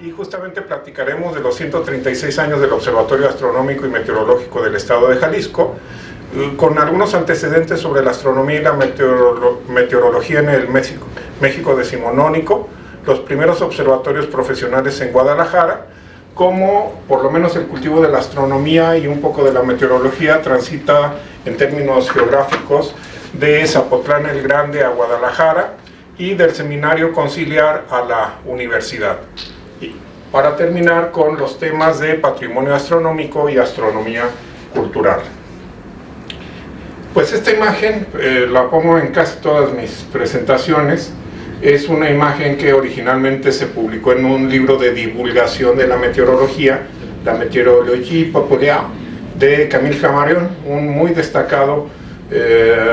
y justamente platicaremos de los 136 años del Observatorio Astronómico y Meteorológico del Estado de Jalisco, con algunos antecedentes sobre la astronomía y la meteorología en el México decimonónico, los primeros observatorios profesionales en Guadalajara, cómo por lo menos el cultivo de la astronomía y un poco de la meteorología transita en términos geográficos de Zapotlán el Grande a Guadalajara y del Seminario Conciliar a la universidad. Y para terminar con los temas de patrimonio astronómico y astronomía cultural. Pues esta imagen la pongo en casi todas mis presentaciones. Es una imagen que originalmente se publicó en un libro de divulgación de la meteorología, la Météorologie Populaire, de Camille Flammarion, un muy destacado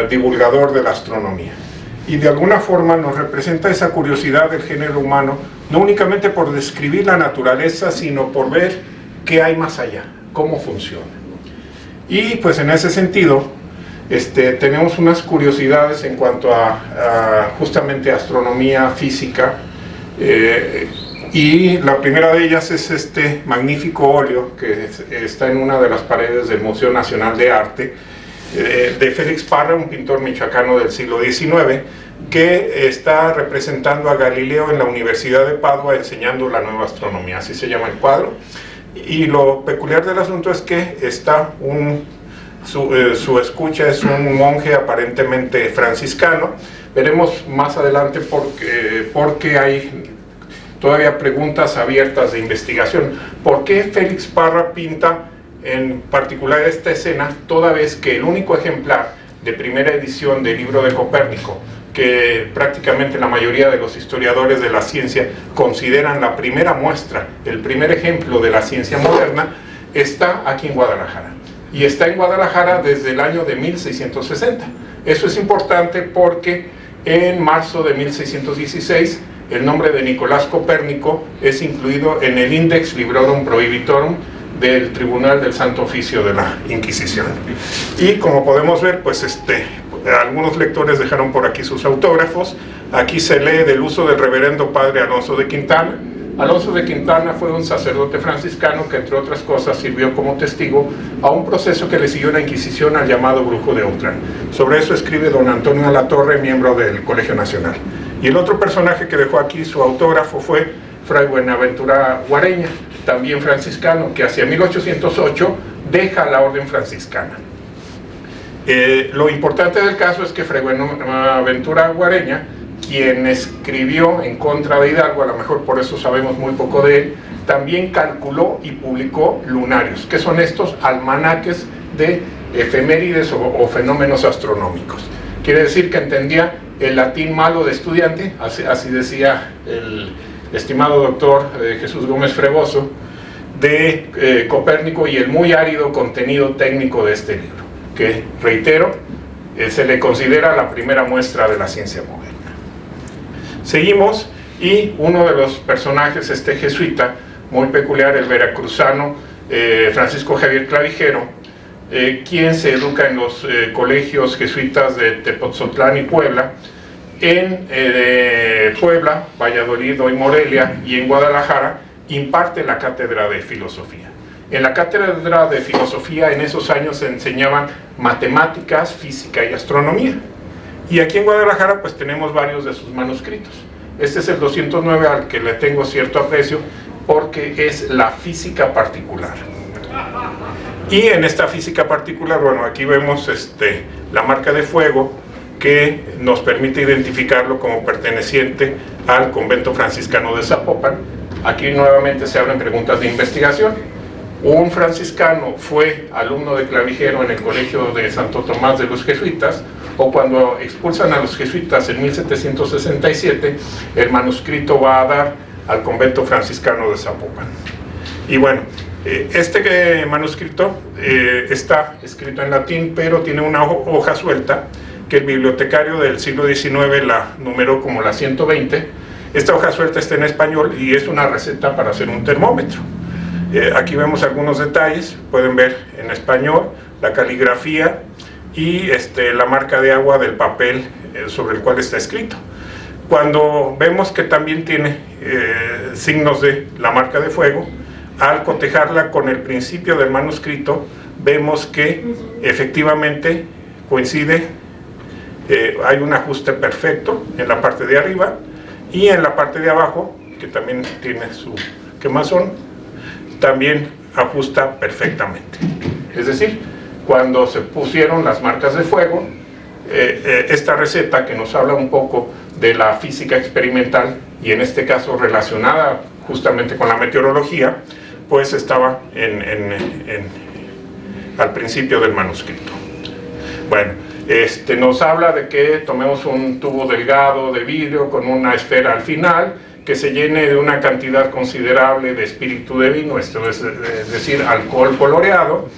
divulgador de la astronomía. Y de alguna forma nos representa esa curiosidad del género humano, no únicamente por describir la naturaleza, sino por ver qué hay más allá, cómo funciona. Y pues en ese sentido, tenemos unas curiosidades en cuanto a justamente astronomía, física, y la primera de ellas es este magnífico óleo que está en una de las paredes del Museo Nacional de Arte, de Félix Parra, un pintor michoacano del siglo XIX, que está representando a Galileo en la Universidad de Padua enseñando la nueva astronomía, así se llama el cuadro. Y lo peculiar del asunto es que está su escucha es un monje aparentemente franciscano. Veremos más adelante porque hay todavía preguntas abiertas de investigación. ¿Por qué Félix Parra pinta en particular esta escena, toda vez que el único ejemplar de primera edición del libro de Copérnico, que prácticamente la mayoría de los historiadores de la ciencia consideran la primera muestra, el primer ejemplo de la ciencia moderna, está aquí en Guadalajara? Y está en Guadalajara desde el año de 1660. Eso es importante porque en marzo de 1616 el nombre de Nicolás Copérnico es incluido en el Index Librorum Prohibitorum del Tribunal del Santo Oficio de la Inquisición. Y como podemos ver, pues algunos lectores dejaron por aquí sus autógrafos. Aquí se lee del uso del reverendo padre Alonso de Quintana. Alonso de Quintana fue un sacerdote franciscano que, entre otras cosas, sirvió como testigo a un proceso que le siguió la Inquisición al llamado Brujo de Outrán. Sobre eso escribe don Antonio de la Torre, miembro del Colegio Nacional. Y el otro personaje que dejó aquí su autógrafo fue Fray Buenaventura Guareña, también franciscano, que hacia 1808 deja la orden franciscana. Lo importante del caso es que Fray Buenaventura Guareña, quien escribió en contra de Hidalgo, a lo mejor por eso sabemos muy poco de él, también calculó y publicó lunarios, que son estos almanaques de efemérides o fenómenos astronómicos. Quiere decir que entendía el latín malo de estudiante, así decía el estimado doctor Jesús Gómez Fregoso, de Copérnico, y el muy árido contenido técnico de este libro, que, reitero, se le considera la primera muestra de la ciencia moderna. Seguimos, y uno de los personajes, jesuita, muy peculiar, el veracruzano Francisco Javier Clavijero, quien se educa en los colegios jesuitas de Tepoztlán y Puebla, en Puebla, Valladolid y Morelia, y en Guadalajara imparte la cátedra de filosofía. En la cátedra de filosofía en esos años se enseñaban matemáticas, física y astronomía. Y aquí en Guadalajara pues tenemos varios de sus manuscritos. Este es el 209, al que le tengo cierto aprecio porque es la física particular. Y en esta física particular, bueno, aquí vemos la marca de fuego que nos permite identificarlo como perteneciente al convento franciscano de Zapopan. Aquí nuevamente se abren preguntas de investigación. Un franciscano fue alumno de Clavijero en el colegio de Santo Tomás de los jesuitas, o cuando expulsan a los jesuitas en 1767, el manuscrito va a dar al convento franciscano de Zapopan. Y bueno, este manuscrito está escrito en latín, pero tiene una hoja suelta que el bibliotecario del siglo XIX la numeró como la 120. Esta hoja suelta está en español y es una receta para hacer un termómetro. Aquí vemos algunos detalles, pueden ver en español la caligrafía y la marca de agua del papel sobre el cual está escrito. Cuando vemos que también tiene signos de la marca de fuego. Al cotejarla con el principio del manuscrito, vemos que efectivamente coincide, hay un ajuste perfecto en la parte de arriba, y en la parte de abajo, que también tiene su quemazón, también ajusta perfectamente. Es decir, cuando se pusieron las marcas de fuego, esta receta que nos habla un poco de la física experimental, y en este caso relacionada justamente con la meteorología, pues estaba al principio del manuscrito. Bueno, nos habla de que tomemos un tubo delgado de vidrio con una esfera al final, que se llene de una cantidad considerable de espíritu de vino, esto es decir, alcohol coloreado,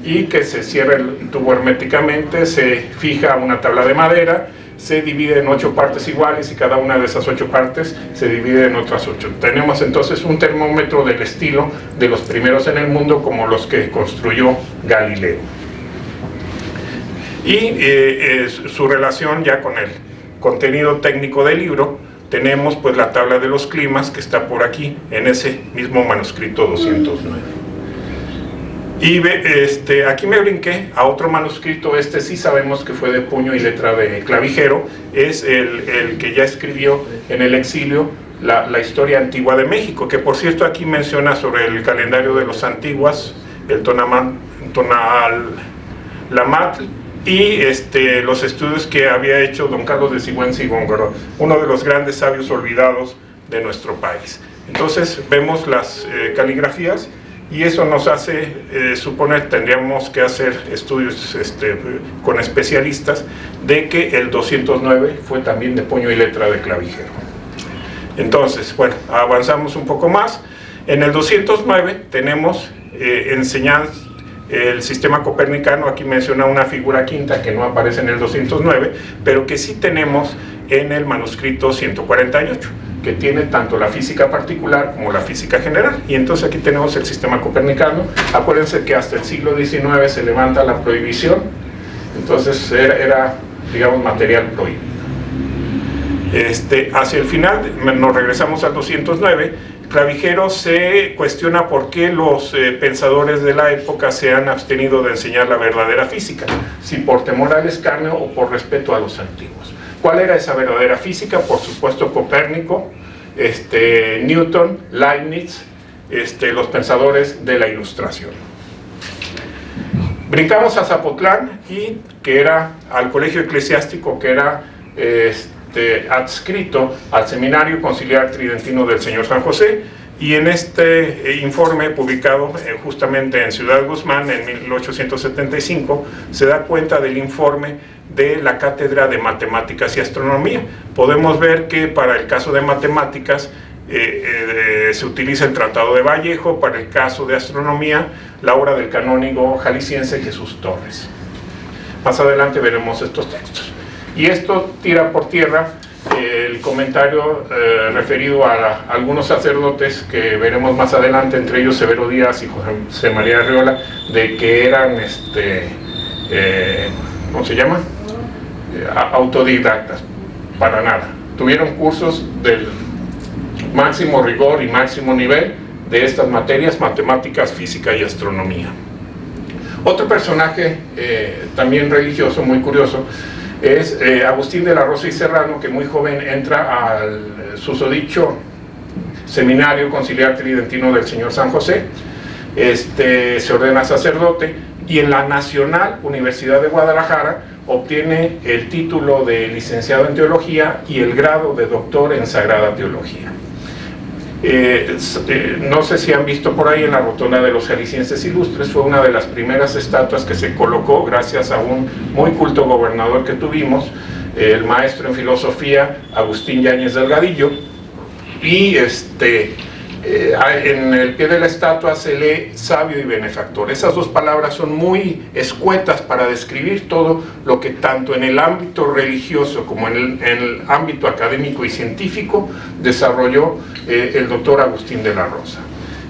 y que se cierre el tubo herméticamente, se fija una tabla de madera, se divide en 8 partes iguales, y cada una de esas 8 partes se divide en otras 8. Tenemos entonces un termómetro del estilo de los primeros en el mundo, como los que construyó Galileo. Y su relación ya con el contenido técnico del libro, tenemos pues la tabla de los climas, que está por aquí en ese mismo manuscrito 209. Y aquí me brinqué a otro manuscrito. Sí sabemos que fue de puño y letra de Clavijero, es el que ya escribió en el exilio la historia antigua de México, que por cierto aquí menciona sobre el calendario de los antiguas, el Tonalamatl, y los estudios que había hecho don Carlos de Sigüenza y Góngora, uno de los grandes sabios olvidados de nuestro país. Entonces vemos las caligrafías, y eso nos hace suponer, tendríamos que hacer estudios con especialistas, de que el 209 fue también de puño y letra de Clavijero. Entonces, bueno, avanzamos un poco más. En el 209 tenemos enseñanza, el sistema copernicano. Aquí menciona una figura quinta que no aparece en el 209, pero que sí tenemos en el manuscrito 148, que tiene tanto la física particular como la física general. Y entonces aquí tenemos el sistema copernicano. Acuérdense que hasta el siglo XIX se levanta la prohibición, entonces era digamos, material prohibido. Hacia el final, nos regresamos al 209, Clavijero se cuestiona por qué los pensadores de la época se han abstenido de enseñar la verdadera física, si por temor al escarnio o por respeto a los antiguos. ¿Cuál era esa verdadera física? Por supuesto Copérnico, Newton, Leibniz, los pensadores de la Ilustración. Brincamos a Zapotlán, y que era al colegio eclesiástico que era adscrito al Seminario Conciliar Tridentino del Señor San José, y en este informe publicado justamente en Ciudad Guzmán en 1875 se da cuenta del informe de la Cátedra de Matemáticas y Astronomía. Podemos ver que para el caso de matemáticas se utiliza el Tratado de Vallejo, para el caso de astronomía la obra del canónigo jalisciense Jesús Torres. Más adelante veremos estos textos. Y esto tira por tierra el comentario referido a algunos sacerdotes que veremos más adelante, entre ellos Severo Díaz y José María Arriola, de que eran, ¿cómo se llama? Autodidactas. Para nada. Tuvieron cursos del máximo rigor y máximo nivel de estas materias, matemáticas, física y astronomía. Otro personaje también religioso muy curioso es Agustín de la Rosa y Serrano, que muy joven entra al susodicho Seminario Conciliar Tridentino del Señor San José, se ordena sacerdote, y en la Nacional Universidad de Guadalajara obtiene el título de licenciado en teología y el grado de doctor en Sagrada Teología. No sé si han visto por ahí en la rotonda de los Jaliscienses Ilustres, fue una de las primeras estatuas que se colocó gracias a un muy culto gobernador que tuvimos, el maestro en filosofía Agustín Yáñez Delgadillo, y en el pie de la estatua se lee sabio y benefactor. Esas dos palabras son muy escuetas para describir todo lo que tanto en el ámbito religioso como en el ámbito académico y científico desarrolló el doctor Agustín de la Rosa.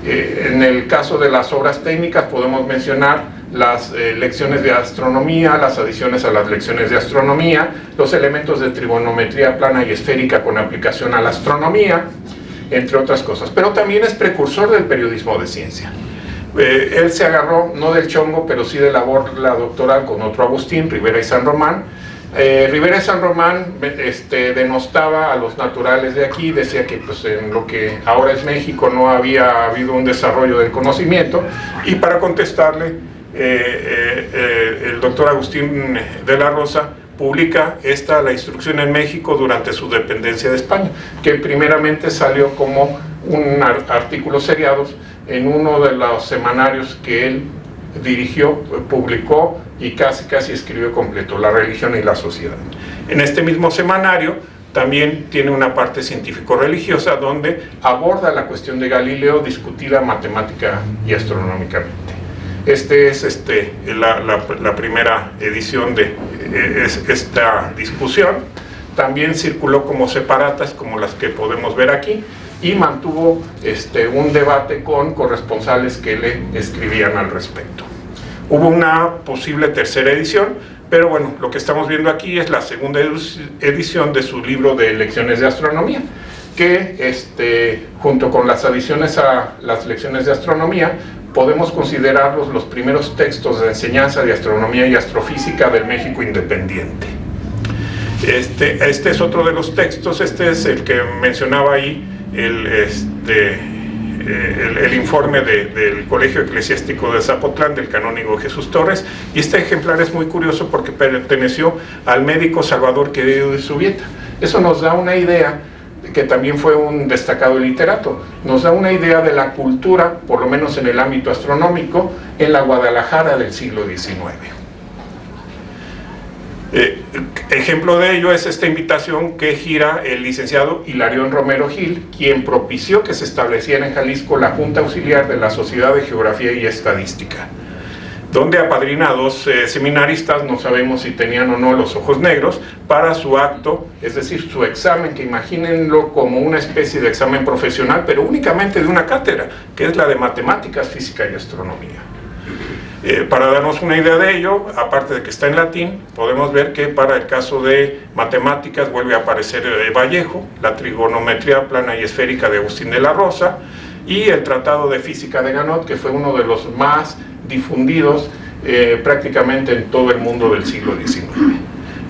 En el caso de las obras técnicas podemos mencionar las lecciones de astronomía, las adiciones a las lecciones de astronomía, los elementos de trigonometría plana y esférica con aplicación a la astronomía, entre otras cosas. Pero también es precursor del periodismo de ciencia. Él se agarró, no del chongo, pero sí de la doctoral con otro Agustín, Rivera y San Román. Rivera y San Román denostaba a los naturales de aquí, decía que pues, en lo que ahora es México no había habido un desarrollo del conocimiento, y para contestarle, el doctor Agustín de la Rosa publica la instrucción en México durante su dependencia de España, que primeramente salió como un artículo seriados en uno de los semanarios que él dirigió, publicó y casi escribió completo, La religión y la sociedad. En este mismo semanario también tiene una parte científico-religiosa donde aborda la cuestión de Galileo discutida matemática y astronómicamente. Es la primera edición de esta discusión. También circuló como separatas, como las que podemos ver aquí, y mantuvo un debate con corresponsales que le escribían al respecto. Hubo una posible tercera edición, pero bueno, lo que estamos viendo aquí es la segunda edición de su libro de lecciones de astronomía, que junto con las adiciones a las lecciones de astronomía, podemos considerarlos los primeros textos de enseñanza de astronomía y astrofísica del México independiente. Este es otro de los textos, este es el que mencionaba ahí, el informe del Colegio Eclesiástico de Zapotlán, del canónigo Jesús Torres, y este ejemplar es muy curioso porque perteneció al médico Salvador Quevedo de Zubieta. Eso nos da una idea, que también fue un destacado literato, nos da una idea de la cultura, por lo menos en el ámbito astronómico, en la Guadalajara del siglo XIX. Ejemplo de ello es esta invitación que gira el licenciado Hilarión Romero Gil, quien propició que se estableciera en Jalisco la Junta Auxiliar de la Sociedad de Geografía y Estadística, donde apadrina a dos seminaristas, no sabemos si tenían o no los ojos negros, para su acto, es decir, su examen, que imagínenlo como una especie de examen profesional, pero únicamente de una cátedra, que es la de Matemáticas, Física y Astronomía. Para darnos una idea de ello, aparte de que está en latín, podemos ver que para el caso de matemáticas vuelve a aparecer Vallejo, la trigonometría plana y esférica de Agustín de la Rosa, y el Tratado de Física de Ganot, que fue uno de los más difundidos prácticamente en todo el mundo del siglo XIX.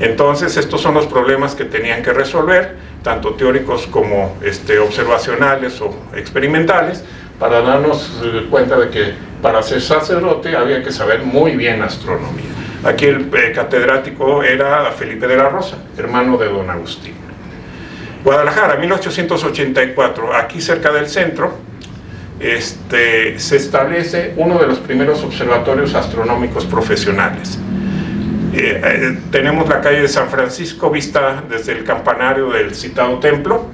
Entonces, estos son los problemas que tenían que resolver, tanto teóricos como observacionales o experimentales, para darnos cuenta de que para ser sacerdote había que saber muy bien astronomía. Aquí el catedrático era Felipe de la Rosa, hermano de don Agustín. Guadalajara, 1884, aquí cerca del centro, se establece uno de los primeros observatorios astronómicos profesionales. Tenemos la calle de San Francisco vista desde el campanario del citado templo,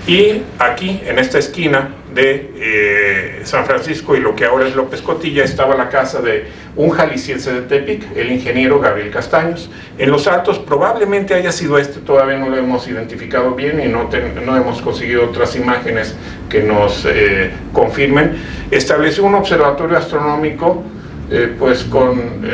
y aquí en esta esquina de San Francisco y lo que ahora es López Cotilla estaba la casa de un jalisciense de Tepic, el ingeniero Gabriel Castaños. En Los Altos probablemente haya sido todavía no lo hemos identificado bien y no hemos conseguido otras imágenes que nos confirmen. Estableció un observatorio astronómico pues con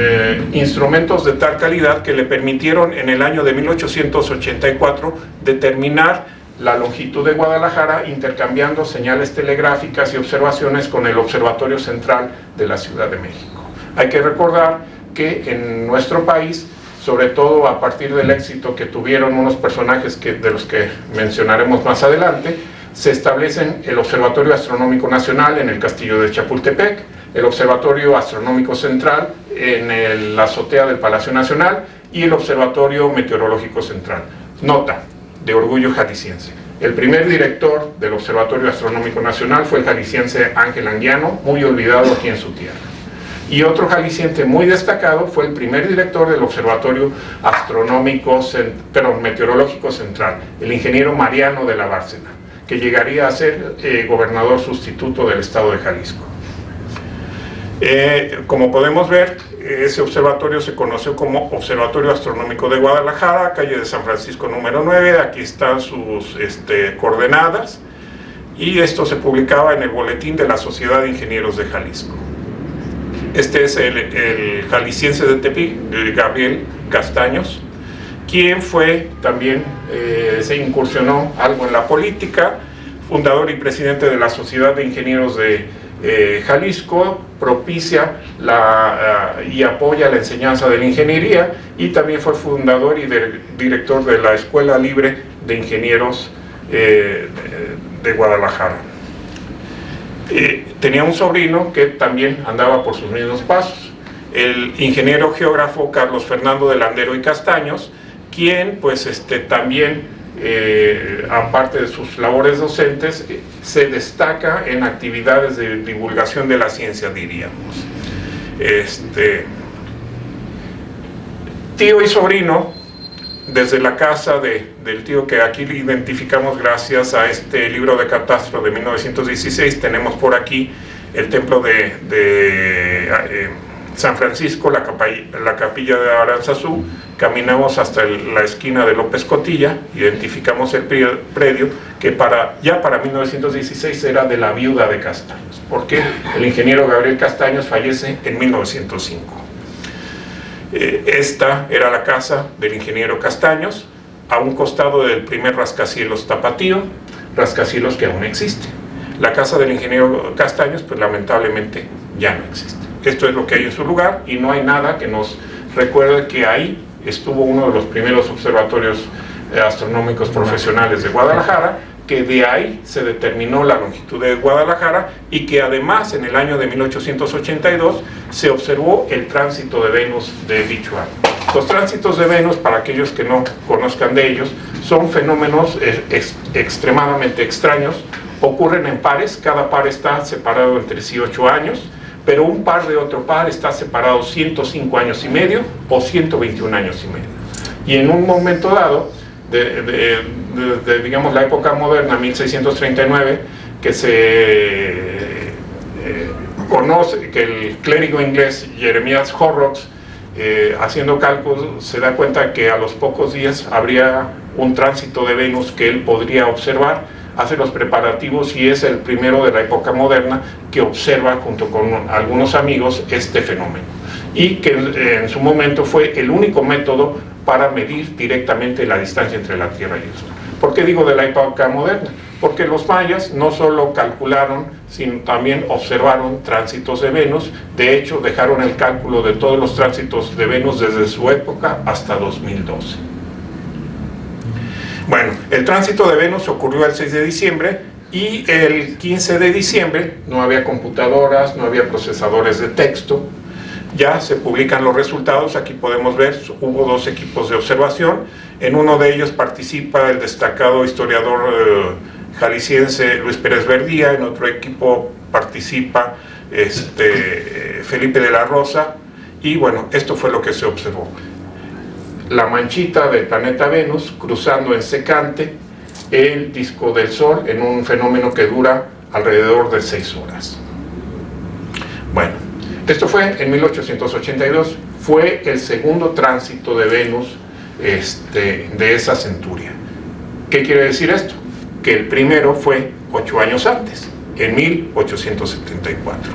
instrumentos de tal calidad que le permitieron en el año de 1884 determinar la longitud de Guadalajara, intercambiando señales telegráficas y observaciones con el Observatorio Central de la Ciudad de México. Hay que recordar que en nuestro país, sobre todo a partir del éxito que tuvieron unos personajes de los que mencionaremos más adelante, se establecen el Observatorio Astronómico Nacional en el Castillo de Chapultepec, el Observatorio Astronómico Central en la azotea del Palacio Nacional y el Observatorio Meteorológico Central. Nota, de orgullo jalisciense. El primer director del Observatorio Astronómico Nacional fue el jalisciense Ángel Anguiano, muy olvidado aquí en su tierra. Y otro jalisciense muy destacado fue el primer director del Observatorio Meteorológico Central, el ingeniero Mariano de la Bárcena, que llegaría a ser gobernador sustituto del estado de Jalisco. Como podemos ver, ese observatorio se conoció como Observatorio Astronómico de Guadalajara, calle de San Francisco número 9, aquí están sus coordenadas, y esto se publicaba en el boletín de la Sociedad de Ingenieros de Jalisco. Este es el jalisciense de Tepic, Gabriel Castaños, quien fue también, se incursionó algo en la política, fundador y presidente de la Sociedad de Ingenieros de Jalisco, propicia y apoya la enseñanza de la ingeniería, y también fue fundador y director de la Escuela Libre de Ingenieros de Guadalajara. Tenía un sobrino que también andaba por sus mismos pasos, el ingeniero geógrafo Carlos Fernando de Landero y Castaños, quien pues también aparte de sus labores docentes se destaca en actividades de divulgación de la ciencia, diríamos. Tío y sobrino, desde la casa del tío, que aquí le identificamos gracias a este libro de catastro de 1916, tenemos por aquí el templo de San Francisco, la capilla de Aranzazú. Caminamos hasta la esquina de López Cotilla, identificamos el predio que ya para 1916 era de la viuda de Castaños, porque el ingeniero Gabriel Castaños fallece en 1905. Esta era la casa del ingeniero Castaños, a un costado del primer rascacielos tapatío, rascacielos que aún existe. La casa del ingeniero Castaños, pues lamentablemente ya no existe. Esto es lo que hay en su lugar, y no hay nada que nos recuerde que ahí estuvo uno de los primeros observatorios astronómicos profesionales de Guadalajara, que de ahí se determinó la longitud de Guadalajara, y que además en el año de 1882 se observó el tránsito de Venus de dicho año. Los tránsitos de Venus, para aquellos que no conozcan de ellos, son fenómenos extremadamente extraños. Ocurren en pares, cada par está separado entre sí 8 años, pero un par de otro par está separado 105 años y medio o 121 años y medio. Y en un momento dado, digamos la época moderna, 1639, que se conoce que el clérigo inglés Jeremias Horrocks, haciendo cálculos, se da cuenta que a los pocos días habría un tránsito de Venus que él podría observar, hace los preparativos y es el primero de la época moderna que observa junto con algunos amigos este fenómeno, y que en su momento fue el único método para medir directamente la distancia entre la Tierra y el Sol. ¿Por qué digo de la época moderna? Porque los mayas no solo calcularon, sino también observaron tránsitos de Venus. De hecho, dejaron el cálculo de todos los tránsitos de Venus desde su época hasta 2012. Bueno, el tránsito de Venus ocurrió el 6 de diciembre y el 15 de diciembre no había computadoras, no había procesadores de texto. Ya se publican los resultados. Aquí podemos ver, hubo 2 equipos de observación. En uno de ellos participa el destacado historiador jalisciense Luis Pérez Verdía, en otro equipo participa Felipe de la Rosa, y bueno, esto fue lo que se observó. La manchita del planeta Venus cruzando en secante el disco del Sol en un fenómeno que dura alrededor de 6 horas. Bueno, esto fue en 1882, fue el segundo tránsito de Venus de esa centuria. ¿Qué quiere decir esto? Que el primero fue 8 años antes, en 1874.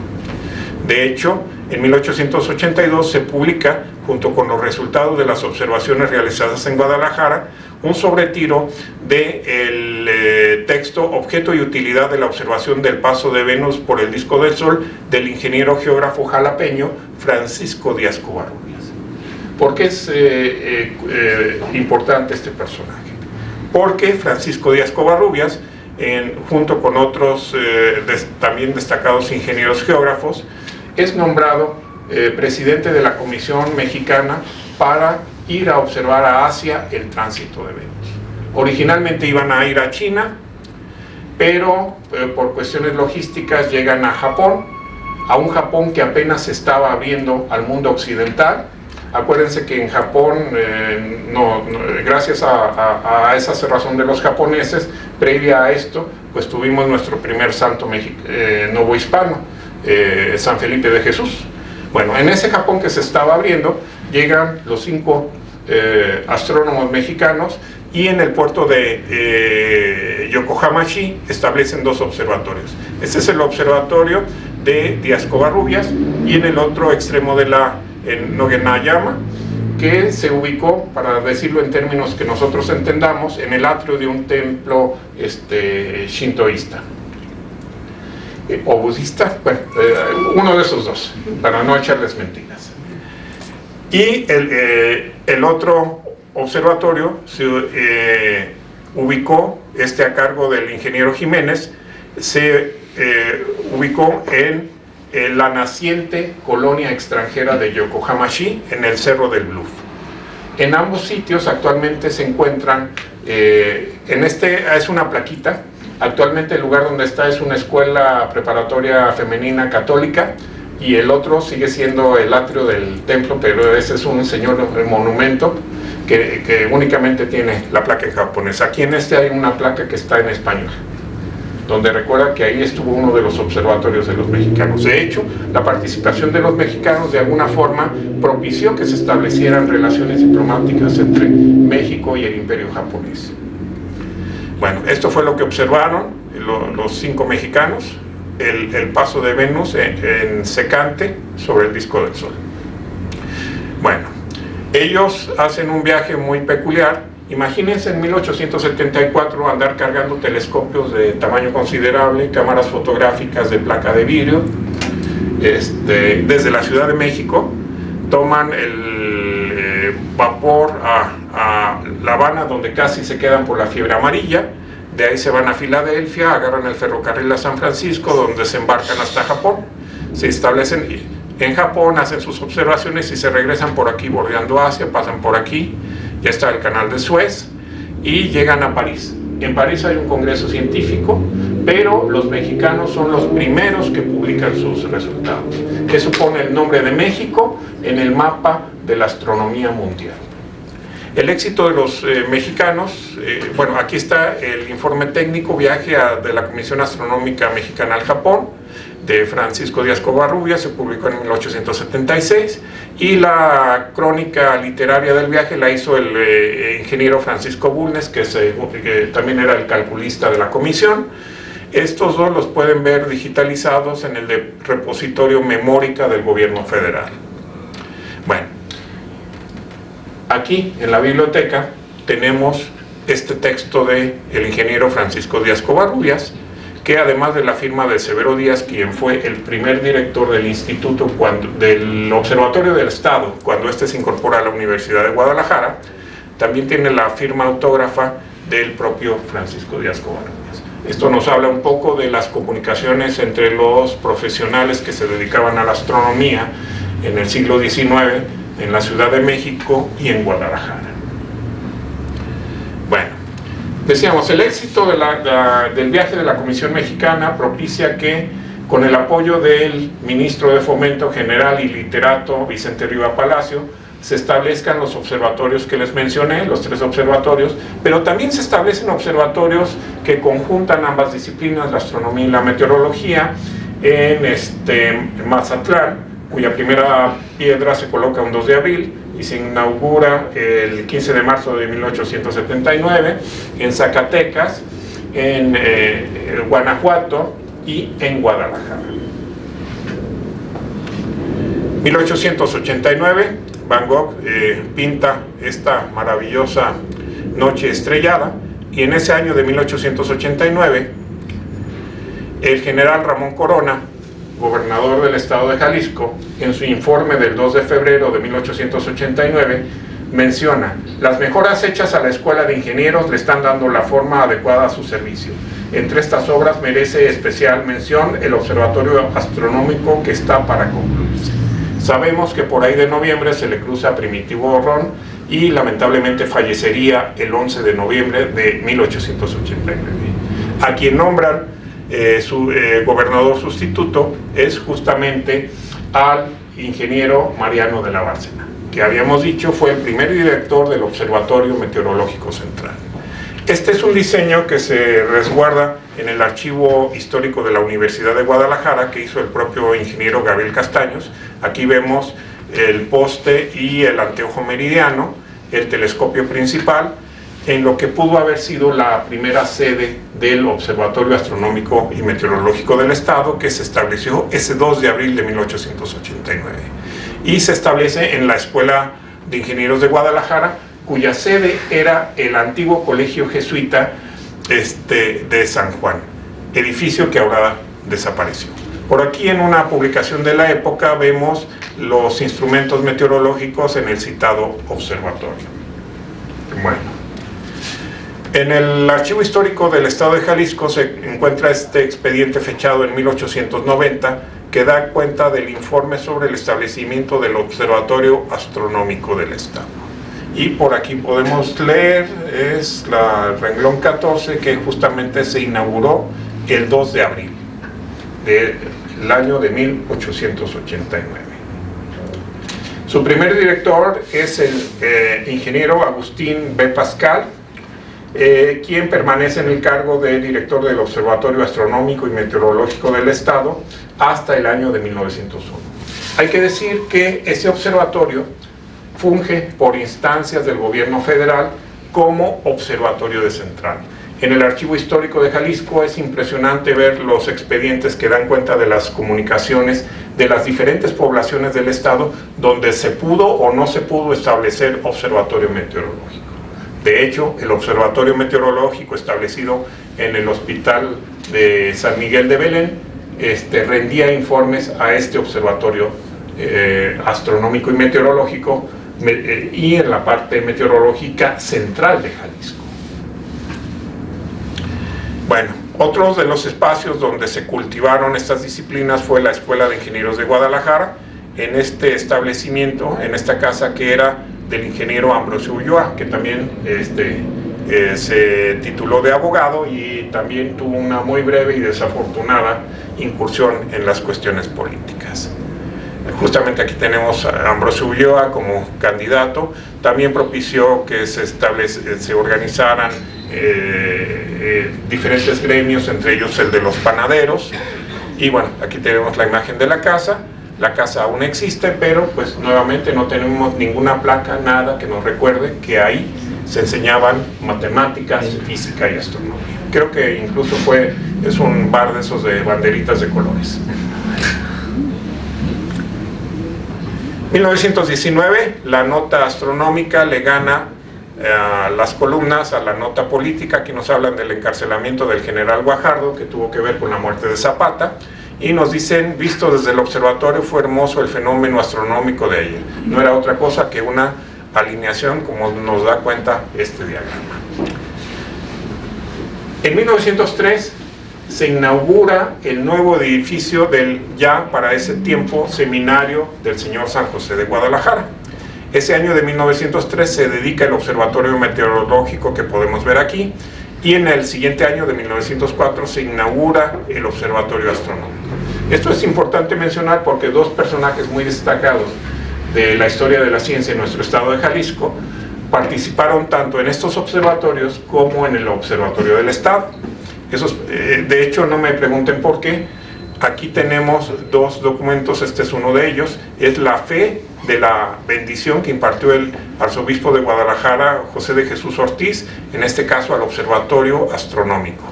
De hecho, en 1882 se publica, junto con los resultados de las observaciones realizadas en Guadalajara, un sobretiro del texto Objeto y utilidad de la observación del paso de Venus por el disco del Sol del ingeniero geógrafo jalapeño Francisco Díaz Covarrubias. ¿Por qué es importante este personaje? Porque Francisco Díaz Covarrubias, junto con otros también destacados ingenieros geógrafos, es nombrado presidente de la Comisión Mexicana para ir a observar a Asia el tránsito de Venus. Originalmente iban a ir a China, pero por cuestiones logísticas llegan a Japón, a un Japón que apenas se estaba abriendo al mundo occidental. Acuérdense que en Japón, gracias a esa cerrazón de los japoneses, previa a esto, pues tuvimos nuestro primer santo novohispano, San Felipe de Jesús. Bueno, en ese Japón que se estaba abriendo, llegan los 5 astrónomos mexicanos, y en el puerto de Yokohama-shi establecen 2 observatorios. Este es el observatorio de Díaz Covarrubias, y en el otro extremo en Nogayama que se ubicó, para decirlo en términos que nosotros entendamos, en el atrio de un templo shintoísta o budista, bueno, uno de esos dos, para no echarles mentiras. Y el otro observatorio se ubicó, a cargo del ingeniero Jiménez, se ubicó en la naciente colonia extranjera de Yokohama-shi, en el Cerro del Bluff. En ambos sitios actualmente se encuentran, es una plaquita. Actualmente el lugar donde está es una escuela preparatoria femenina católica, y el otro sigue siendo el atrio del templo, pero ese es un señor monumento que únicamente tiene la placa en japonés. Aquí en hay una placa que está en español, donde recuerda que ahí estuvo uno de los observatorios de los mexicanos. De hecho, la participación de los mexicanos de alguna forma propició que se establecieran relaciones diplomáticas entre México y el Imperio japonés. Bueno, esto fue lo que observaron los 5 mexicanos, el paso de Venus en secante sobre el disco del Sol. Bueno, ellos hacen un viaje muy peculiar. Imagínense en 1874 andar cargando telescopios de tamaño considerable, cámaras fotográficas de placa de vidrio, desde la Ciudad de México, toman el vapor a La Habana, donde casi se quedan por la fiebre amarilla. De ahí se van a Filadelfia, agarran el ferrocarril a San Francisco, donde se embarcan hasta Japón. Se establecen en Japón, hacen sus observaciones y se regresan por aquí, bordeando Asia, pasan por aquí, ya está el canal de Suez, y llegan a París. En París hay un congreso científico, pero los mexicanos son los primeros que publican sus resultados, que supone el nombre de México en el mapa de la astronomía mundial. El éxito de los mexicanos, bueno, aquí está el informe técnico, viaje de la Comisión Astronómica Mexicana al Japón, de Francisco Díaz Covarrubias, se publicó en 1876, y la crónica literaria del viaje la hizo el ingeniero Francisco Bulnes, que también era el calculista de la comisión. Estos dos los pueden ver digitalizados en el repositorio Memórica del Gobierno Federal. Bueno, aquí en la biblioteca tenemos este texto del ingeniero Francisco Díaz Covarrubias, que además de la firma de Severo Díaz, quien fue el primer director del instituto, del Observatorio del Estado, cuando este se incorpora a la Universidad de Guadalajara, también tiene la firma autógrafa del propio Francisco Díaz Covarrubias. Esto nos habla un poco de las comunicaciones entre los profesionales que se dedicaban a la astronomía en el siglo XIX, en la Ciudad de México y en Guadalajara. Bueno, decíamos, el éxito del viaje de la Comisión Mexicana propicia que, con el apoyo del ministro de Fomento, general y literato Vicente Riva Palacio, se establezcan los observatorios que les mencioné, los 3 observatorios, pero también se establecen observatorios que conjuntan ambas disciplinas, la astronomía y la meteorología, en Mazatlán, cuya primera piedra se coloca un 2 de abril y se inaugura el 15 de marzo de 1879, en Zacatecas, en Guanajuato y en Guadalajara. 1889, Van Gogh pinta esta maravillosa noche estrellada, y en ese año de 1889, el general Ramón Corona, gobernador del estado de Jalisco, en su informe del 2 de febrero de 1889, menciona: las mejoras hechas a la Escuela de Ingenieros le están dando la forma adecuada a su servicio. Entre estas obras merece especial mención el Observatorio Astronómico, que está para concluirse. Sabemos que por ahí de noviembre se le cruza a Primitivo Orrón y lamentablemente fallecería el 11 de noviembre de 1889. A quien nombran su gobernador sustituto es justamente al ingeniero Mariano de la Bárcena, que habíamos dicho fue el primer director del Observatorio Meteorológico Central. Este es un diseño que se resguarda en el archivo histórico de la Universidad de Guadalajara, que hizo el propio ingeniero Gabriel Castaños. Aquí vemos el poste y el anteojo meridiano, el telescopio principal, en lo que pudo haber sido la primera sede del Observatorio Astronómico y Meteorológico del Estado, que se estableció ese 2 de abril de 1889. Y se establece en la Escuela de Ingenieros de Guadalajara, cuya sede era el antiguo colegio jesuita de San Juan, edificio que ahora desapareció. Por aquí, en una publicación de la época, vemos los instrumentos meteorológicos en el citado observatorio. Bueno, en el Archivo Histórico del Estado de Jalisco se encuentra este expediente fechado en 1890 que da cuenta del informe sobre el establecimiento del Observatorio Astronómico del Estado. Y por aquí podemos leer, es el renglón 14, que justamente se inauguró el 2 de abril del año de 1889. Su primer director es el ingeniero Agustín B. Pascal, quien permanece en el cargo de director del Observatorio Astronómico y Meteorológico del Estado hasta el año de 1901. Hay que decir que ese observatorio funge por instancias del gobierno federal como observatorio de central. En el Archivo Histórico de Jalisco es impresionante ver los expedientes que dan cuenta de las comunicaciones de las diferentes poblaciones del estado donde se pudo o no se pudo establecer observatorio meteorológico. De hecho, el observatorio meteorológico establecido en el Hospital de San Miguel de Belén rendía informes a este observatorio astronómico y meteorológico y en la parte meteorológica central de Jalisco. Bueno, otros de los espacios donde se cultivaron estas disciplinas fue la Escuela de Ingenieros de Guadalajara, en este establecimiento, en esta casa que era del ingeniero Ambrosio Ulloa, que también se tituló de abogado y también tuvo una muy breve y desafortunada incursión en las cuestiones políticas. Justamente aquí tenemos a Ambrosio Ulloa como candidato. También propició que se organizaran diferentes gremios, entre ellos el de los panaderos. Y bueno, aquí tenemos la imagen de la casa. La casa aún existe, pero pues nuevamente no tenemos ninguna placa, nada que nos recuerde que ahí se enseñaban matemáticas, física y astronomía. Creo que incluso es un bar de esos de banderitas de colores. 1919, la nota astronómica le gana las columnas a la nota política. Aquí nos hablan del encarcelamiento del general Guajardo, que tuvo que ver con la muerte de Zapata, y nos dicen: visto desde el observatorio fue hermoso el fenómeno astronómico de ayer. No era otra cosa que una alineación, como nos da cuenta este diagrama. En 1903 se inaugura el nuevo edificio del ya para ese tiempo seminario del señor San José de Guadalajara. Ese año de 1903 se dedica el observatorio meteorológico que podemos ver aquí, y en el siguiente año de 1904 se inaugura el observatorio astronómico. Esto es importante mencionar porque dos personajes muy destacados de la historia de la ciencia en nuestro estado de Jalisco participaron tanto en estos observatorios como en el observatorio del estado. De hecho, no me pregunten por qué. Aquí tenemos dos documentos, este es uno de ellos, es la fe de la bendición que impartió el arzobispo de Guadalajara, José de Jesús Ortiz, en este caso al observatorio astronómico,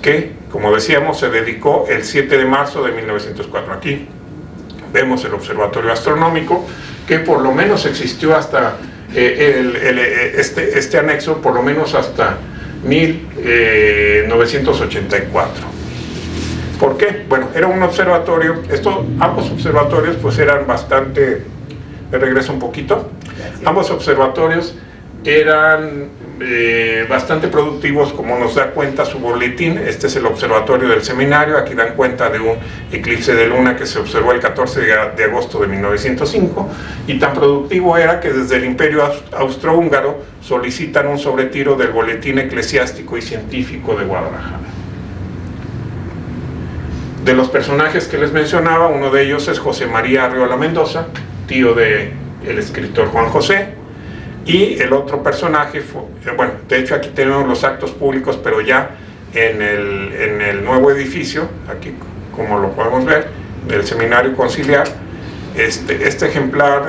que, como decíamos, se dedicó el 7 de marzo de 1904. Aquí vemos el observatorio astronómico, que por lo menos existió hasta este anexo, por lo menos hasta 1984. ¿Por qué? Bueno, era un observatorio, ambos observatorios pues eran bastante, me regreso un poquito, ambos observatorios eran bastante productivos, como nos da cuenta su boletín. Este es el observatorio del seminario. Aquí dan cuenta de un eclipse de luna que se observó el 14 de agosto de 1905, y tan productivo era que desde el Imperio Austrohúngaro solicitan un sobretiro del Boletín Eclesiástico y Científico de Guadalajara. De los personajes que les mencionaba, uno de ellos es José María Arriola Mendoza, tío del escritor Juan José, y el otro personaje fue, bueno, de hecho aquí tenemos los actos públicos, pero ya en el nuevo edificio, aquí como lo podemos ver, del Seminario Conciliar. Este ejemplar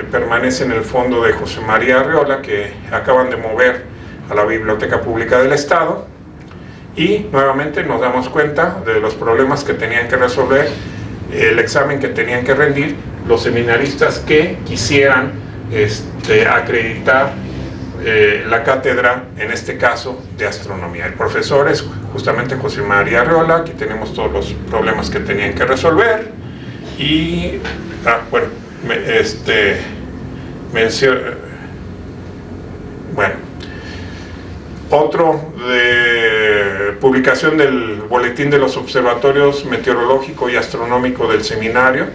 permanece en el fondo de José María Arriola, que acaban de mover a la Biblioteca Pública del Estado. Y nuevamente nos damos cuenta de los problemas que tenían que resolver, el examen que tenían que rendir los seminaristas que quisieran acreditar la cátedra, en este caso, de astronomía. El profesor es justamente José María Arriola. Aquí tenemos todos los problemas que tenían que resolver. Y, bueno, otro de publicación del Boletín de los Observatorios Meteorológico y Astronómico del Seminario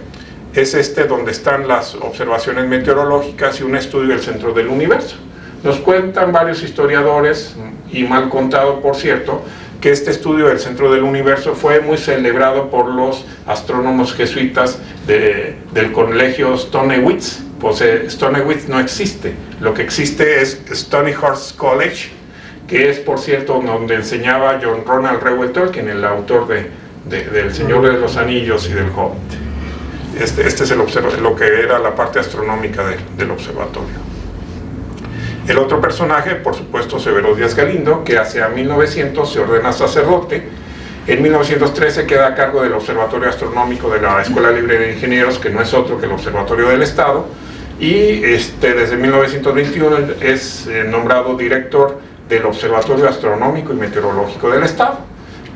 es donde están las observaciones meteorológicas y un estudio del centro del universo. Nos cuentan varios historiadores, y mal contado por cierto, que este estudio del centro del universo fue muy celebrado por los astrónomos jesuitas del colegio Stonewitz. Pues Stonewitz no existe, lo que existe es Stonyhurst College, que es, por cierto, donde enseñaba John Ronald Reuel Tolkien, el autor del Señor de los Anillos y del Hobbit. Este es lo que era la parte astronómica del observatorio. El otro personaje, por supuesto, Severo Díaz Galindo, que hacia 1900 se ordena sacerdote. En 1913 queda a cargo del Observatorio Astronómico de la Escuela Libre de Ingenieros, que no es otro que el Observatorio del Estado, y desde 1921 es nombrado director del Observatorio Astronómico y Meteorológico del Estado,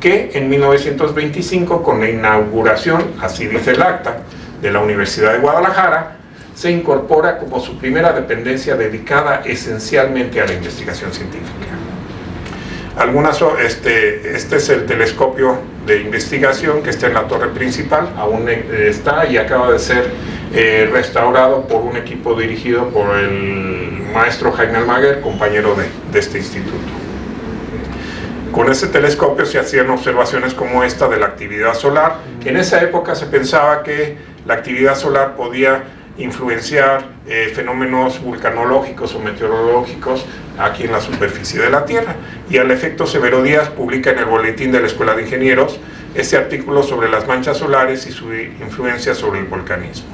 que en 1925, con la inauguración, así dice el acta, de la Universidad de Guadalajara, se incorpora como su primera dependencia dedicada esencialmente a la investigación científica. Este es el telescopio de investigación que está en la torre principal, aún está y acaba de ser restaurado por un equipo dirigido por el maestro Jaime Almaguer, compañero de este instituto. Con ese telescopio se hacían observaciones como esta de la actividad solar. En esa época se pensaba que la actividad solar podía influenciar fenómenos vulcanológicos o meteorológicos aquí en la superficie de la Tierra, y al efecto Severo Díaz publica en el Boletín de la Escuela de Ingenieros este artículo sobre las manchas solares y su influencia sobre el volcanismo.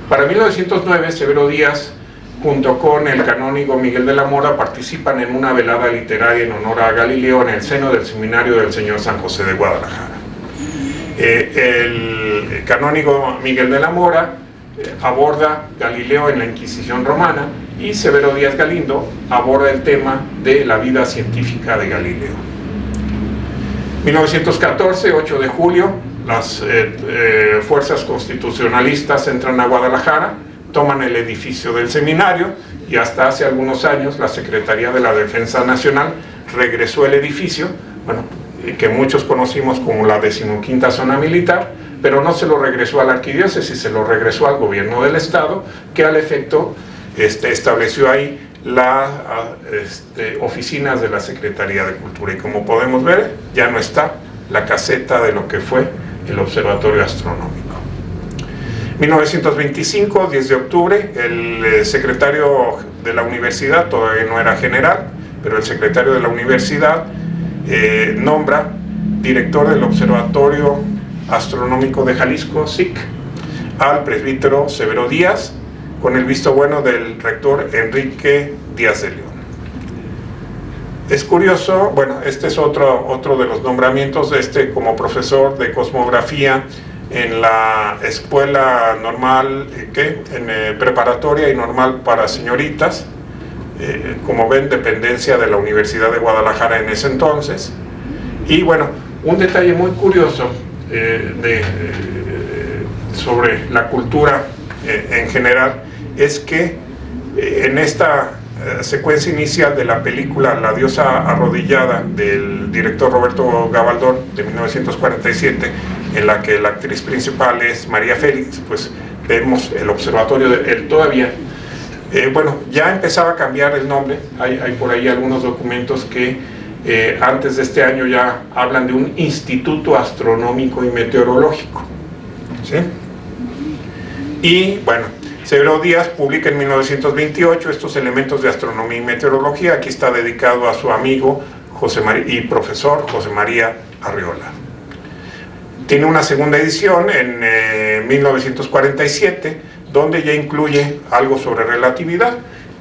Para 1909, Severo Díaz, junto con el canónigo Miguel de la Mora, participan en una velada literaria en honor a Galileo en el seno del Seminario del Señor San José de Guadalajara. El canónigo Miguel de la Mora aborda Galileo en la Inquisición romana, y Severo Díaz Galindo aborda el tema de la vida científica de Galileo. 1914, 8 de julio, las fuerzas constitucionalistas entran a Guadalajara, toman el edificio del seminario, y hasta hace algunos años la Secretaría de la Defensa Nacional regresó el edificio, que muchos conocimos como la 15ª Zona Militar, pero no se lo regresó a la arquidiócesis, se lo regresó al gobierno del estado, que al efecto estableció ahí las oficinas de la Secretaría de Cultura, y como podemos ver, ya no está la caseta de lo que fue el Observatorio Astronómico. 1925, 10 de octubre, el secretario de la universidad, todavía no era general, pero el secretario de la universidad nombra director del Observatorio Astronómico de Jalisco, SIC, al presbítero Severo Díaz, con el visto bueno del rector Enrique Díaz de León. Es curioso, este es otro de los nombramientos de como profesor de cosmografía en la escuela normal, preparatoria y normal para señoritas, como ven, dependencia de la Universidad de Guadalajara en ese entonces. Y un detalle muy curioso sobre la cultura en general es que en esta secuencia inicial de la película La diosa arrodillada del director Roberto Gabaldón de 1947, en la que la actriz principal es María Félix, pues vemos el observatorio todavía. Ya empezaba a cambiar el nombre. Hay por ahí algunos documentos que antes de este año ya hablan de un Instituto Astronómico y Meteorológico, ¿sí? Y Severo Díaz publica en 1928 estos elementos de astronomía y meteorología. Aquí está dedicado a su amigo y profesor José María Arriola. Tiene una segunda edición en 1947, donde ya incluye algo sobre relatividad,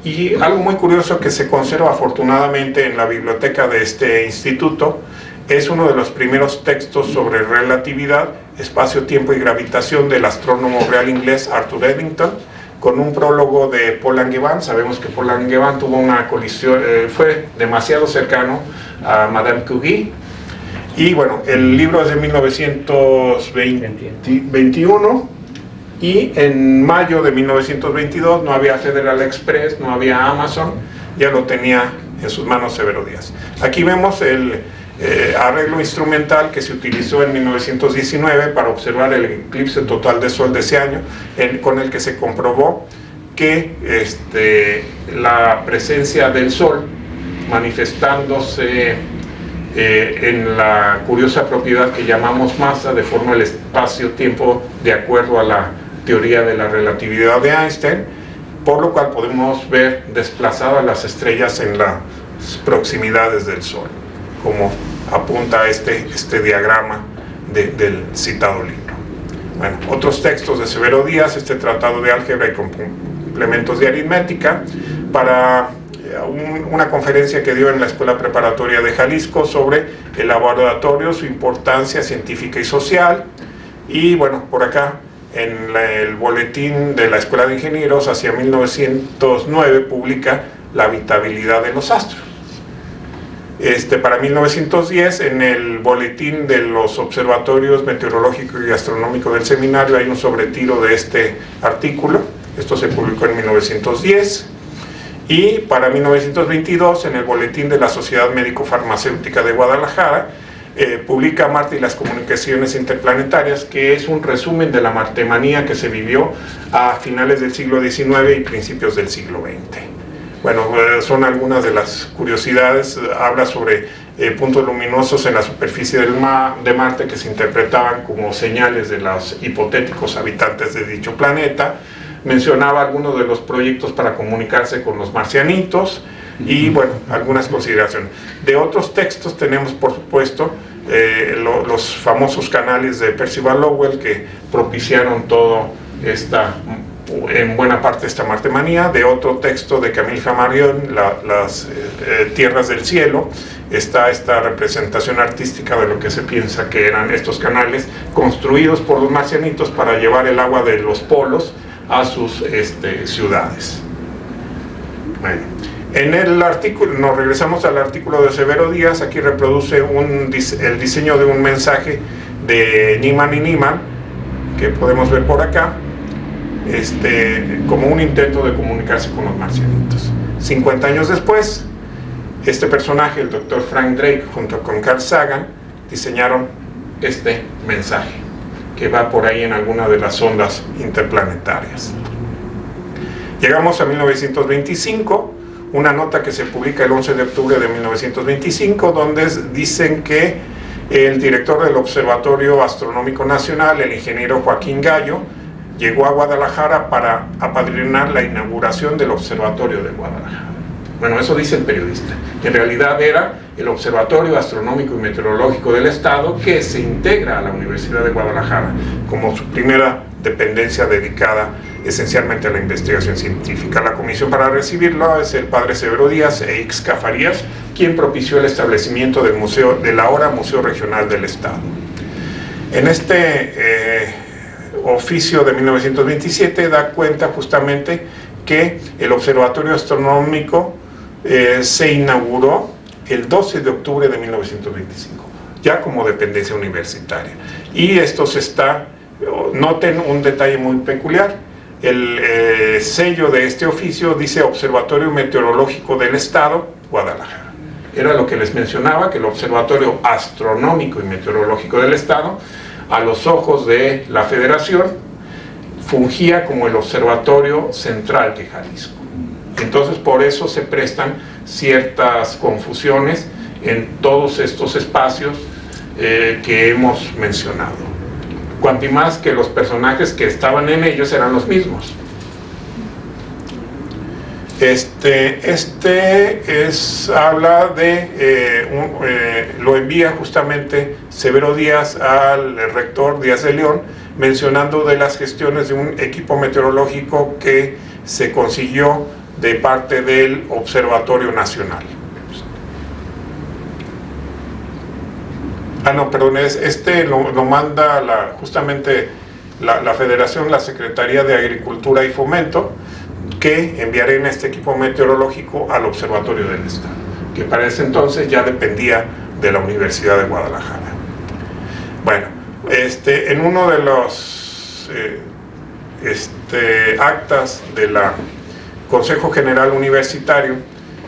y algo muy curioso que se conserva afortunadamente en la biblioteca de este instituto es uno de los primeros textos sobre relatividad, espacio, tiempo y gravitación del astrónomo real inglés Arthur Eddington, con un prólogo de Paul Langevin. Sabemos que Paul Langevin tuvo una colisión, fue demasiado cercano a Madame Curie. Y bueno, el libro es de 1921 y en mayo de 1922 no había Federal Express, no había Amazon, ya lo tenía en sus manos Severo Díaz. Aquí vemos el arreglo instrumental que se utilizó en 1919 para observar el eclipse total de sol de ese año, con el que se comprobó que la presencia del sol manifestándose en la curiosa propiedad que llamamos masa, deforma el espacio-tiempo de acuerdo a la teoría de la relatividad de Einstein, por lo cual podemos ver desplazadas las estrellas en las proximidades del Sol, como apunta este diagrama del citado libro. Bueno, otros textos de Severo Díaz, este tratado de álgebra y complementos de aritmética, para una conferencia que dio en la Escuela Preparatoria de Jalisco sobre el laboratorio, su importancia científica y social. Y bueno, por acá en el boletín de la Escuela de Ingenieros hacia 1909 publica La habitabilidad de los astros. Para 1910 en el boletín de los observatorios meteorológico y astronómico del seminario hay un sobretiro de este artículo. Esto se publicó en 1910. Y para 1922, en el boletín de la Sociedad Médico-Farmacéutica de Guadalajara, publica Marte y las comunicaciones interplanetarias, que es un resumen de la martemanía que se vivió a finales del siglo XIX y principios del siglo XX. Bueno, son algunas de las curiosidades. Habla sobre puntos luminosos en la superficie de Marte que se interpretaban como señales de los hipotéticos habitantes de dicho planeta. Mencionaba algunos de los proyectos para comunicarse con los marcianitos y bueno, algunas consideraciones. De otros textos tenemos, por supuesto, los famosos canales de Percival Lowell que propiciaron todo en buena parte esta martemanía. De otro texto de Camille Flammarion, las tierras del cielo, está esta representación artística de lo que se piensa que eran estos canales construidos por los marcianitos para llevar el agua de los polos a sus ciudades. Bueno, en el artículo, nos regresamos al artículo de Severo Díaz. Aquí reproduce el diseño de un mensaje de Niemann y Niemann, que podemos ver por acá, como un intento de comunicarse con los marcianitos. 50 años después, este personaje, el Dr. Frank Drake, junto con Carl Sagan, diseñaron este mensaje, que va por ahí en alguna de las ondas interplanetarias. Llegamos a 1925, una nota que se publica el 11 de octubre de 1925, donde dicen que el director del Observatorio Astronómico Nacional, el ingeniero Joaquín Gallo, llegó a Guadalajara para apadrinar la inauguración del Observatorio de Guadalajara. Bueno, eso dice el periodista. En realidad era el Observatorio Astronómico y Meteorológico del Estado, que se integra a la Universidad de Guadalajara como su primera dependencia dedicada esencialmente a la investigación científica. La comisión para recibirlo es el padre Severo Díaz e Ixca Farías, quien propició el establecimiento del ahora Museo Regional del Estado. En este oficio de 1927 da cuenta justamente que el Observatorio Astronómico se inauguró el 12 de octubre de 1925, ya como dependencia universitaria. Y esto noten un detalle muy peculiar, el sello de este oficio dice Observatorio Meteorológico del Estado, Guadalajara. Era lo que les mencionaba, que el Observatorio Astronómico y Meteorológico del Estado, a los ojos de la Federación, fungía como el Observatorio Central de Jalisco. Entonces, por eso se prestan ciertas confusiones en todos estos espacios que hemos mencionado. Cuanto y más que los personajes que estaban en ellos eran los mismos. Habla de, lo envía justamente Severo Díaz al rector Díaz de León, mencionando de las gestiones de un equipo meteorológico que se consiguió de parte del Observatorio Nacional. Lo manda justamente la Federación, la Secretaría de Agricultura y Fomento, que enviarían este equipo meteorológico al Observatorio del Estado, que para ese entonces ya dependía de la Universidad de Guadalajara. Bueno, en uno de los actas del Consejo General Universitario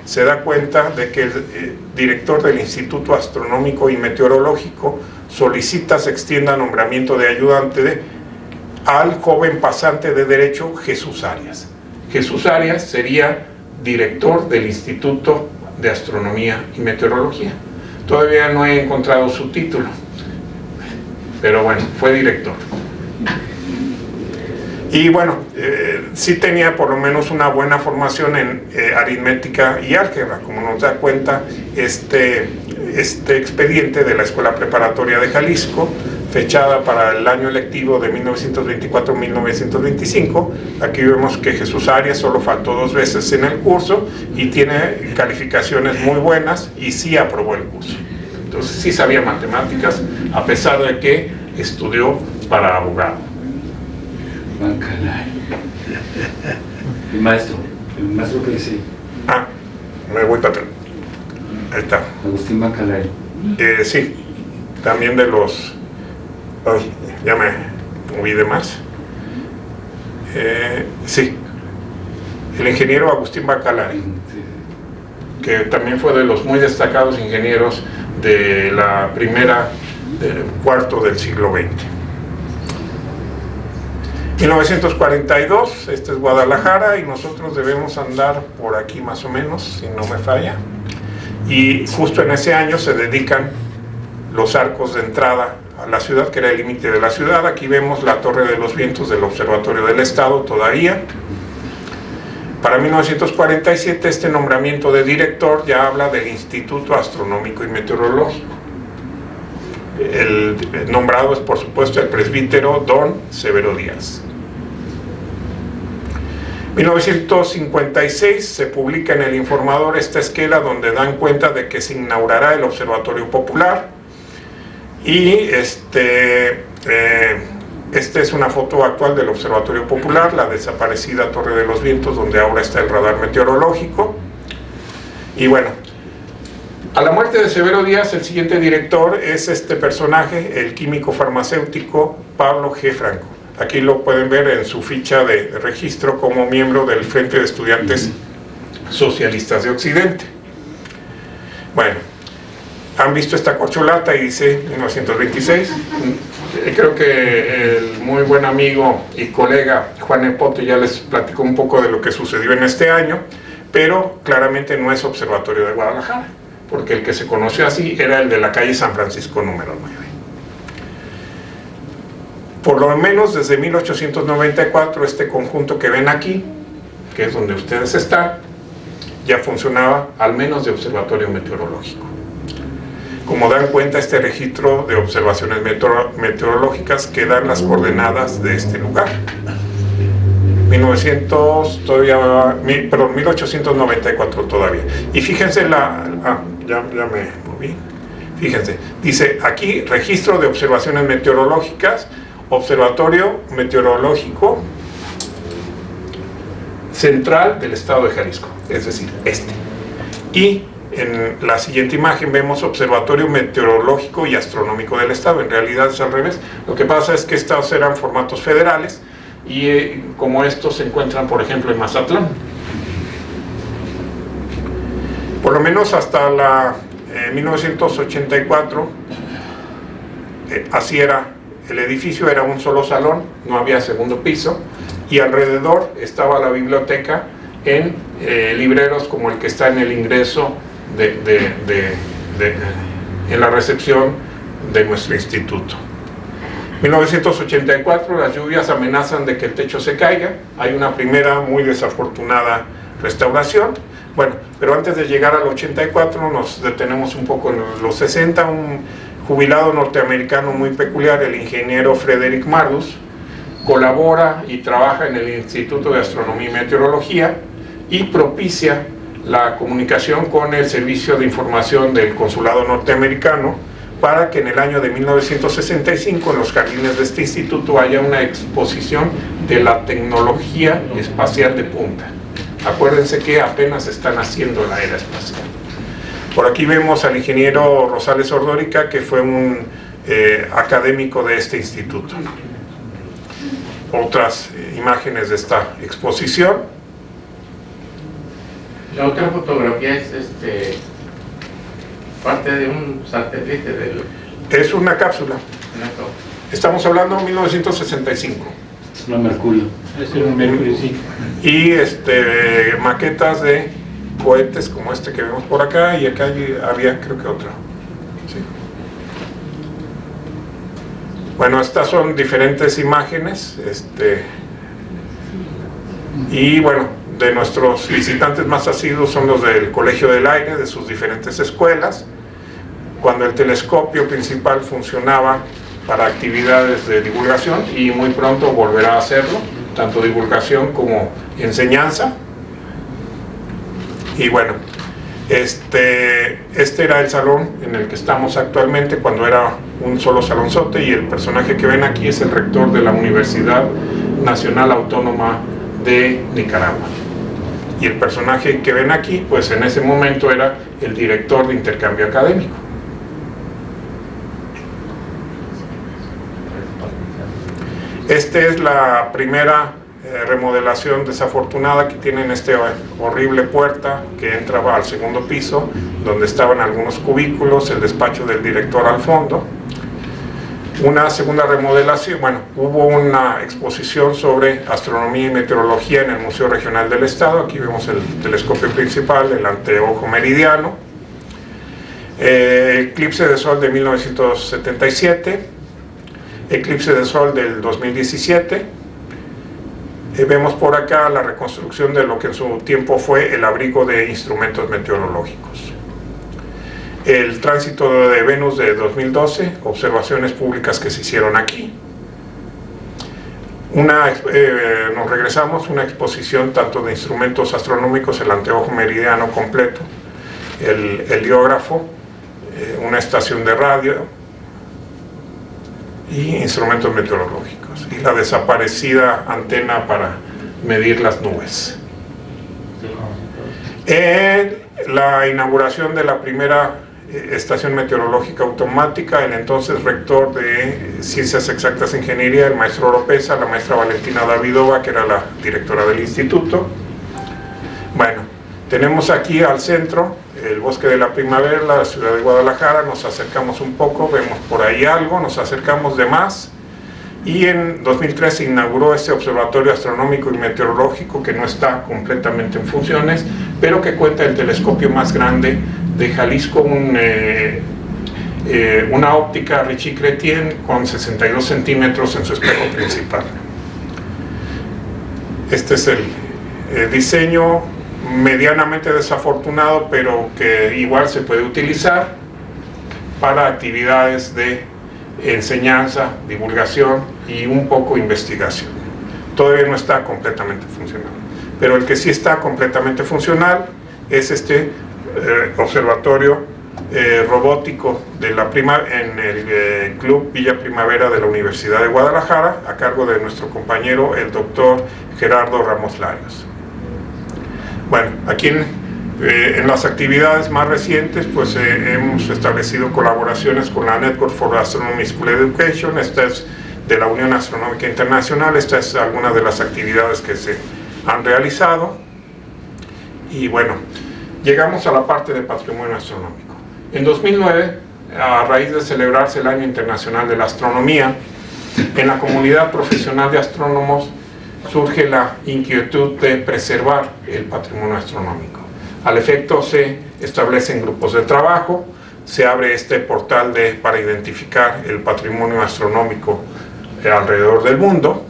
se da cuenta de que el director del Instituto Astronómico y Meteorológico solicita se extienda nombramiento de ayudante al joven pasante de Derecho Jesús Arias. Jesús Arias sería director del Instituto de Astronomía y Meteorología. Todavía no he encontrado su título, pero bueno, fue director. Y bueno, sí tenía por lo menos una buena formación en aritmética y álgebra, como nos da cuenta este expediente de la Escuela Preparatoria de Jalisco, fechada para el año lectivo de 1924-1925. Aquí vemos que Jesús Arias solo faltó 2 veces en el curso y tiene calificaciones muy buenas y sí aprobó el curso. Entonces sí sabía matemáticas, a pesar de que estudió para abogado. Bacalar. El maestro que dice. Me voy para atrás. Ahí está. Agustín Bacalar. Sí, también de los... Ay, ya me moví de más. Sí, el ingeniero Agustín Bacalar, que también fue de los muy destacados ingenieros de la primera, del cuarto del siglo XX. 1942, este es Guadalajara y nosotros debemos andar por aquí más o menos, si no me falla. Y justo en ese año se dedican los arcos de entrada a la ciudad, que era el límite de la ciudad. Aquí vemos la Torre de los Vientos del Observatorio del Estado todavía. Para 1947 este nombramiento de director ya habla del Instituto Astronómico y Meteorológico. El nombrado es por supuesto el presbítero Don Severo Díaz. 1956 se publica en el Informador esta esquela donde dan cuenta de que se inaugurará el Observatorio Popular. Y esta es una foto actual del Observatorio Popular, la desaparecida Torre de los Vientos, donde ahora está el radar meteorológico. Y bueno, a la muerte de Severo Díaz, el siguiente director es este personaje, el químico farmacéutico Pablo G. Franco. Aquí lo pueden ver en su ficha de registro como miembro del Frente de Estudiantes Socialistas de Occidente. Bueno, han visto esta corcholata y dice 1926. Creo que el muy buen amigo y colega Juan Epote ya les platicó un poco de lo que sucedió en este año, pero claramente no es Observatorio de Guadalajara, porque el que se conoció así era el de la calle San Francisco número 9. Por lo menos desde 1894 este conjunto que ven aquí, que es donde ustedes están, ya funcionaba al menos de observatorio meteorológico. Como dan cuenta, este registro de observaciones meteorológicas que dan las coordenadas de este lugar. 1894 todavía. Y fíjense ya me moví. Fíjense, dice aquí registro de observaciones meteorológicas, Observatorio Meteorológico Central del Estado de Jalisco, es decir, este. Y en la siguiente imagen vemos Observatorio Meteorológico y Astronómico del Estado. En realidad es al revés. Lo que pasa es que estos eran formatos federales y como estos se encuentran, por ejemplo, en Mazatlán. Por lo menos hasta 1984, así era. El edificio era un solo salón, no había segundo piso, y alrededor estaba la biblioteca en libreros como el que está en el ingreso en la recepción de nuestro instituto. 1984, las lluvias amenazan de que el techo se caiga. Hay una primera muy desafortunada restauración. Bueno, pero antes de llegar al 84 nos detenemos un poco en los 60. Un jubilado norteamericano muy peculiar, el ingeniero Frederick Mardus, colabora y trabaja en el Instituto de Astronomía y Meteorología y propicia la comunicación con el Servicio de Información del Consulado norteamericano para que en el año de 1965 en los jardines de este instituto haya una exposición de la tecnología espacial de punta. Acuérdense que apenas están haciendo la era espacial. Por aquí vemos al ingeniero Rosales Ordórica, que fue un académico de este instituto. Otras imágenes de esta exposición. La otra fotografía es parte de un satélite del... Es una cápsula. Estamos hablando de 1965. No, Mercurio. Es un Mercurio, sí. Y maquetas de cohetes como este que vemos por acá, y acá había creo que otro. ¿Sí? Bueno, estas son diferentes imágenes, y bueno, de nuestros visitantes más asiduos son los del Colegio del Aire, de sus diferentes escuelas, cuando el telescopio principal funcionaba para actividades de divulgación, y muy pronto volverá a hacerlo, tanto divulgación como enseñanza. Y bueno, este era el salón en el que estamos actualmente, cuando era un solo salonzote, y el personaje que ven aquí es el rector de la Universidad Nacional Autónoma de Nicaragua. Y el personaje que ven aquí, pues en ese momento era el director de intercambio académico. Esta es la primera remodelación desafortunada que tienen, horrible puerta que entraba al segundo piso, donde estaban algunos cubículos, el despacho del director al fondo. Una segunda remodelación, bueno, hubo una exposición sobre astronomía y meteorología en el Museo Regional del Estado. Aquí vemos el telescopio principal, el anteojo meridiano. Eclipse de sol de 1977, eclipse de sol del 2017. Vemos por acá la reconstrucción de lo que en su tiempo fue el abrigo de instrumentos meteorológicos. El tránsito de Venus de 2012, observaciones públicas que se hicieron aquí. Nos regresamos, una exposición tanto de instrumentos astronómicos, el anteojo meridiano completo, el heliógrafo, una estación de radio y instrumentos meteorológicos, y la desaparecida antena para medir las nubes. La inauguración de la primera estación meteorológica automática, el entonces rector de Ciencias Exactas e Ingeniería, el maestro Oropesa, la maestra Valentina Davidova, que era la directora del instituto. Bueno, tenemos aquí al centro el Bosque de la Primavera, la ciudad de Guadalajara. Nos acercamos un poco, vemos por ahí algo, nos acercamos de más, y en 2003 se inauguró este observatorio astronómico y meteorológico, que no está completamente en funciones, pero que cuenta el telescopio más grande de Jalisco, una óptica Richie Chrétien con 62 centímetros en su espejo principal. Este es el diseño medianamente desafortunado, pero que igual se puede utilizar para actividades de enseñanza, divulgación y un poco investigación. Todavía no está completamente funcional, pero el que sí está completamente funcional es este observatorio robótico de en el Club Villa Primavera de la Universidad de Guadalajara, a cargo de nuestro compañero el doctor Gerardo Ramos Larios. Bueno, aquí en las actividades más recientes, pues hemos establecido colaboraciones con la Network for Astronomy School Education. Esta es de la Unión Astronómica Internacional. Esta es alguna de las actividades que se han realizado. Y bueno, llegamos a la parte de patrimonio astronómico. En 2009, a raíz de celebrarse el Año Internacional de la Astronomía, en la comunidad profesional de astrónomos surge la inquietud de preservar el patrimonio astronómico. Al efecto, se establecen grupos de trabajo, se abre este portal para identificar el patrimonio astronómico alrededor del mundo.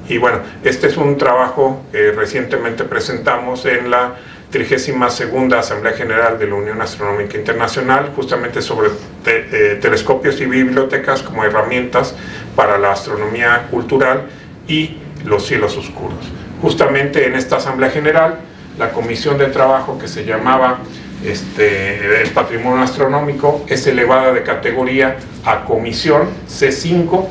Y bueno, este es un trabajo que recientemente presentamos en la 32ª Asamblea General de la Unión Astronómica Internacional, justamente sobre telescopios y bibliotecas como herramientas para la astronomía cultural y los cielos oscuros. Justamente en esta Asamblea General, la comisión de trabajo, que se llamaba el patrimonio astronómico, es elevada de categoría a comisión C5.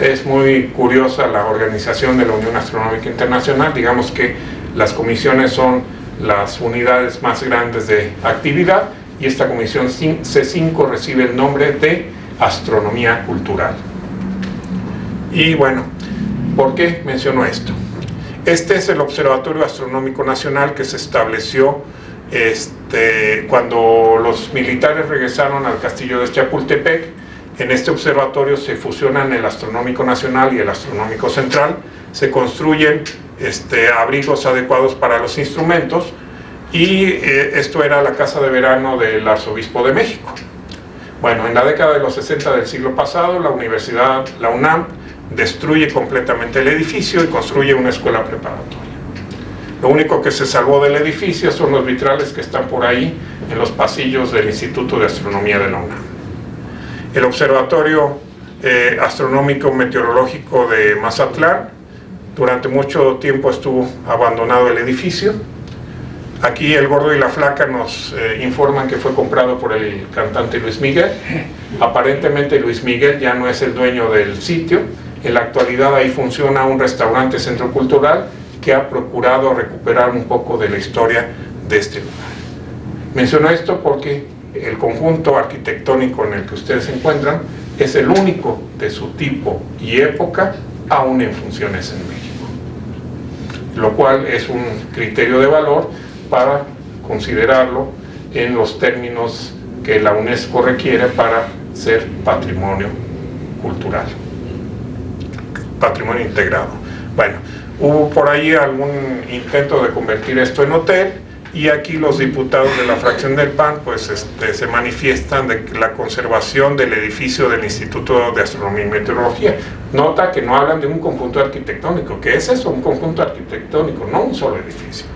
Es muy curiosa la organización de la Unión Astronómica Internacional. Digamos que las comisiones son las unidades más grandes de actividad, y esta comisión C5 recibe el nombre de Astronomía Cultural. Y bueno, ¿por qué menciono esto? Este es el Observatorio Astronómico Nacional que se estableció cuando los militares regresaron al castillo de Chapultepec. En este observatorio se fusionan el Astronómico Nacional y el Astronómico Central, se construyen abrigos adecuados para los instrumentos, y esto era la casa de verano del Arzobispo de México. Bueno, en la década de los 60 del siglo pasado, la UNAM, destruye completamente el edificio y construye una escuela preparatoria. Lo único que se salvó del edificio son los vitrales que están por ahí en los pasillos del Instituto de Astronomía de la UNAM. El Observatorio Astronómico Meteorológico de Mazatlán, durante mucho tiempo estuvo abandonado el edificio. Aquí el Gordo y la Flaca nos informan que fue comprado por el cantante Luis Miguel. Aparentemente Luis Miguel ya no es el dueño del sitio. En la actualidad ahí funciona un restaurante centro cultural que ha procurado recuperar un poco de la historia de este lugar. Menciono esto porque el conjunto arquitectónico en el que ustedes se encuentran es el único de su tipo y época aún en funciones en México, lo cual es un criterio de valor para considerarlo en los términos que la UNESCO requiere para ser patrimonio cultural, patrimonio integrado. Bueno, hubo por ahí algún intento de convertir esto en hotel, y aquí los diputados de la fracción del PAN pues se manifiestan de la conservación del edificio del Instituto de Astronomía y Meteorología. Nota que no hablan de un conjunto arquitectónico. ¿Qué es eso? Un conjunto arquitectónico, no un solo edificio.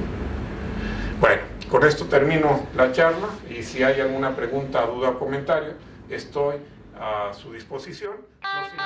Bueno, con esto termino la charla, y si hay alguna pregunta, duda o comentario, estoy a su disposición. No sin